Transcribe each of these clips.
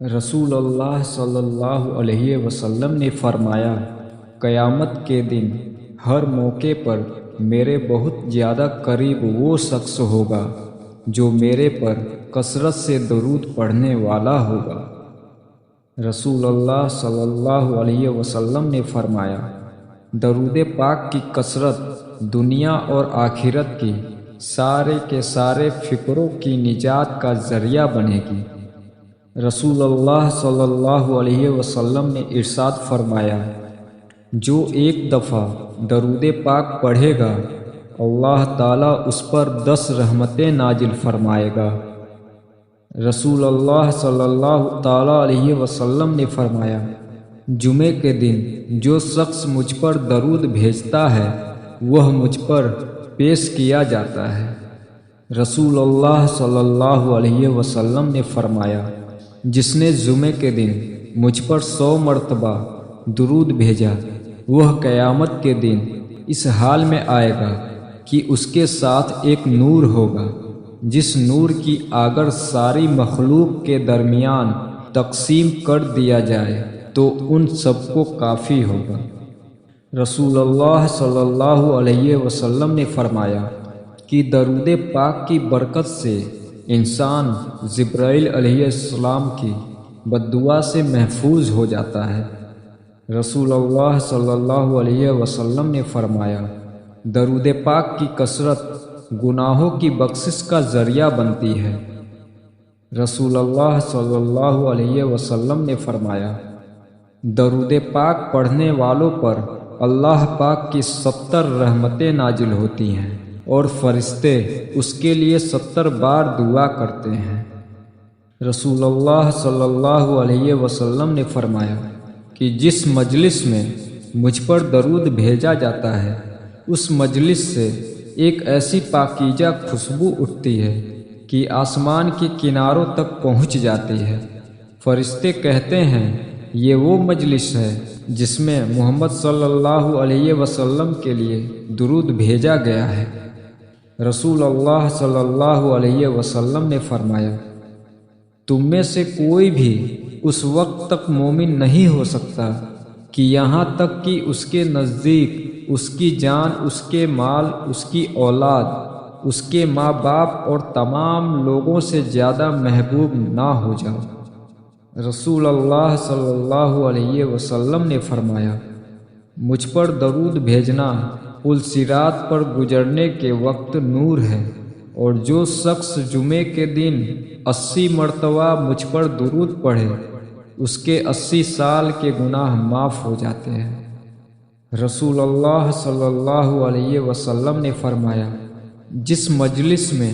رسول اللہ صلی اللہ علیہ وسلم نے فرمایا، قیامت کے دن ہر موقع پر میرے بہت زیادہ قریب وہ شخص ہوگا جو میرے پر کثرت سے درود پڑھنے والا ہوگا۔ رسول اللہ صلی اللہ علیہ وسلم نے فرمایا، درود پاک کی کثرت دنیا اور آخرت کی سارے کے سارے فکروں کی نجات کا ذریعہ بنے گی۔ رسول اللہ صلی اللہ علیہ وسلم نے ارشاد فرمایا، جو ایک دفعہ درود پاک پڑھے گا اللہ تعالیٰ اس پر 10 رحمتیں نازل فرمائے گا۔ رسول اللہ صلی اللہ تعالیٰ علیہ وسلم نے فرمایا، جمعے کے دن جو شخص مجھ پر درود بھیجتا ہے وہ مجھ پر پیش کیا جاتا ہے۔ رسول اللہ صلی اللہ علیہ وسلم نے فرمایا، جس نے جمعے کے دن مجھ پر 100 مرتبہ درود بھیجا وہ قیامت کے دن اس حال میں آئے گا کہ اس کے ساتھ ایک نور ہوگا، جس نور کی اگر ساری مخلوق کے درمیان تقسیم کر دیا جائے تو ان سب کو کافی ہوگا۔ رسول اللہ صلی اللہ علیہ وسلم نے فرمایا کہ درود پاک کی برکت سے انسان جبرائیل علیہ السلام کی بددعا سے محفوظ ہو جاتا ہے۔ رسول اللہ صلی اللہ علیہ وسلم نے فرمایا، درود پاک کی کثرت گناہوں کی بخشش کا ذریعہ بنتی ہے۔ رسول اللہ صلی اللہ علیہ وسلم نے فرمایا، درود پاک پڑھنے والوں پر اللہ پاک کی 70 رحمتیں نازل ہوتی ہیں اور فرشتے اس کے لیے 70 بار دعا کرتے ہیں۔ رسول اللہ صلی اللہ علیہ وسلم نے فرمایا کہ جس مجلس میں مجھ پر درود بھیجا جاتا ہے اس مجلس سے ایک ایسی پاکیزہ خوشبو اٹھتی ہے کہ آسمان کے کناروں تک پہنچ جاتی ہے۔ فرشتے کہتے ہیں، یہ وہ مجلس ہے جس میں محمد صلی اللہ علیہ وسلم کے لیے درود بھیجا گیا ہے۔ رسول اللہ صلی اللہ علیہ وسلم نے فرمایا، تم میں سے کوئی بھی اس وقت تک مومن نہیں ہو سکتا کہ یہاں تک کہ اس کے نزدیک اس کی جان، اس کے مال، اس کی اولاد، اس کے ماں باپ اور تمام لوگوں سے زیادہ محبوب نہ ہو جاؤ۔ رسول اللہ صلی اللہ علیہ وسلم نے فرمایا، مجھ پر درود بھیجنا پل صراط پر گزرنے کے وقت نور ہے، اور جو شخص جمعے کے دن 80 مرتبہ مجھ پر درود پڑھے اس کے 80 سال کے گناہ معاف ہو جاتے ہیں۔ رسول اللہ صلی اللہ علیہ وسلم نے فرمایا، جس مجلس میں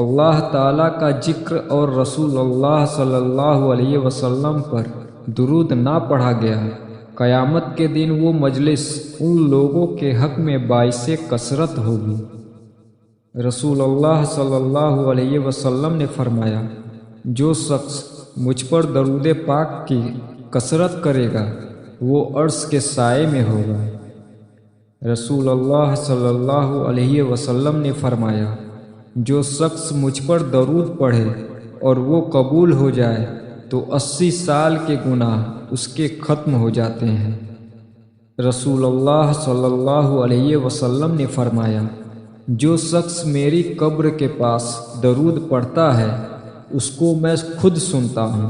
اللہ تعالیٰ کا ذکر اور رسول اللہ صلی اللہ علیہ وسلم پر درود نہ پڑھا گیا قیامت کے دن وہ مجلس ان لوگوں کے حق میں باعث کثرت ہوگی۔ رسول اللہ صلی اللہ علیہ وسلم نے فرمایا، جو شخص مجھ پر درود پاک کی کثرت کرے گا وہ عرش کے سائے میں ہوگا۔ رسول اللہ صلی اللہ علیہ وسلم نے فرمایا، جو شخص مجھ پر درود پڑھے اور وہ قبول ہو جائے تو 80 سال کے گناہ اس کے ختم ہو جاتے ہیں۔ رسول اللہ صلی اللہ علیہ وسلم نے فرمایا، جو شخص میری قبر کے پاس درود پڑھتا ہے اس کو میں خود سنتا ہوں،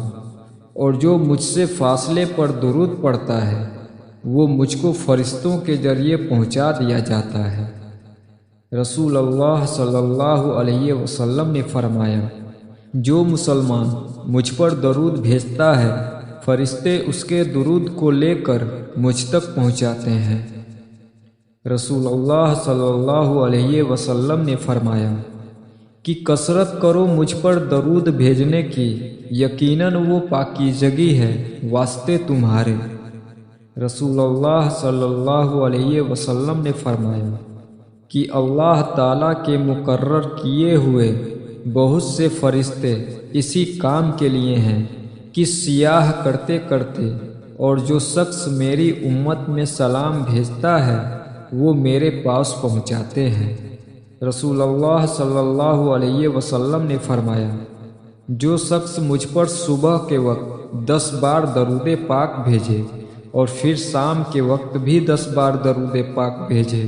اور جو مجھ سے فاصلے پر درود پڑھتا ہے وہ مجھ کو فرشتوں کے ذریعے پہنچا دیا جاتا ہے۔ رسول اللہ صلی اللہ علیہ وسلم نے فرمایا، جو مسلمان مجھ پر درود بھیجتا ہے فرشتے اس کے درود کو لے کر مجھ تک پہنچاتے ہیں۔ رسول اللہ صلی اللہ علیہ وسلم نے فرمایا کہ کثرت کرو مجھ پر درود بھیجنے کی، یقیناً وہ پاکیزگی ہے واسطے تمہارے۔ رسول اللہ صلی اللہ علیہ وسلم نے فرمایا کہ اللہ تعالیٰ کے مقرر کیے ہوئے بہت سے فرشتے اسی کام کے لیے ہیں کہ سیاح کرتے کرتے، اور جو شخص میری امت میں سلام بھیجتا ہے وہ میرے پاس پہنچاتے ہیں۔ رسول اللہ صلی اللہ علیہ وسلم نے فرمایا، جو شخص مجھ پر صبح کے وقت 10 بار درود پاک بھیجے اور پھر شام کے وقت بھی 10 بار درود پاک بھیجے،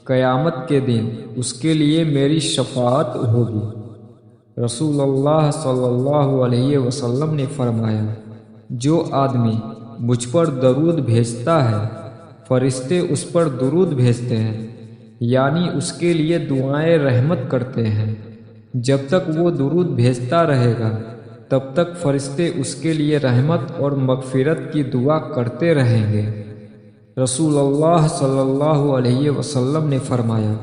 قیامت کے دن اس کے لیے میری شفاعت ہوگی۔ رسول اللہ صلی اللہ علیہ وسلم نے فرمایا، جو آدمی مجھ پر درود بھیجتا ہے فرشتے اس پر درود بھیجتے ہیں، یعنی اس کے لیے دعائیں رحمت کرتے ہیں۔ جب تک وہ درود بھیجتا رہے گا تب تک فرشتے اس کے لیے رحمت اور مغفرت کی دعا کرتے رہیں گے۔ رسول اللہ صلی اللہ علیہ وسلم نے فرمایا،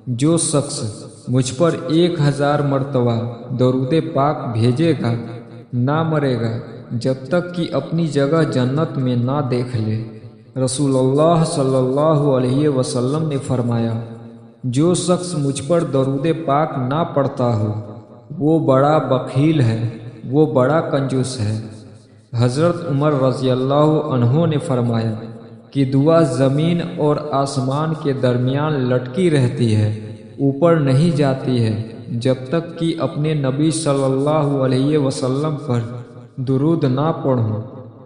جو شخص مجھ پر 1000 مرتبہ درود پاک بھیجے گا نہ مرے گا جب تک کہ اپنی جگہ جنت میں نہ دیکھ لے۔ رسول اللہ صلی اللہ علیہ وسلم نے فرمایا، جو شخص مجھ پر درود پاک نہ پڑھتا ہو وہ بڑا بخیل ہے، وہ بڑا کنجوس ہے۔ حضرت عمر رضی اللہ عنہ نے فرمایا کہ دعا زمین اور آسمان کے درمیان لٹکی رہتی ہے، اوپر نہیں جاتی ہے جب تک کہ اپنے نبی صلی اللہ علیہ وسلم پر درود نہ پڑھوں۔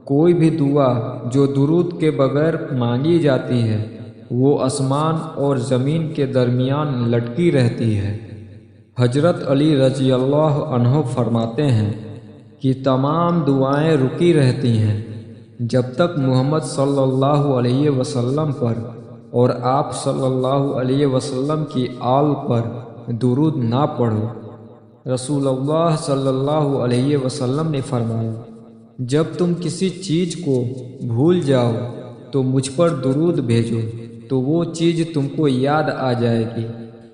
کوئی بھی دعا جو درود کے بغیر مانگی جاتی ہے وہ آسمان اور زمین کے درمیان لٹکی رہتی ہے۔ حضرت علی رضی اللہ عنہ فرماتے ہیں کہ تمام دعائیں رکی رہتی ہیں جب تک محمد صلی اللہ علیہ وسلم پر اور آپ صلی اللہ علیہ وسلم کی آل پر درود نہ پڑھو۔ رسول اللہ صلی اللہ علیہ وسلم نے فرمایا، جب تم کسی چیز کو بھول جاؤ تو مجھ پر درود بھیجو تو وہ چیز تم کو یاد آ جائے گی۔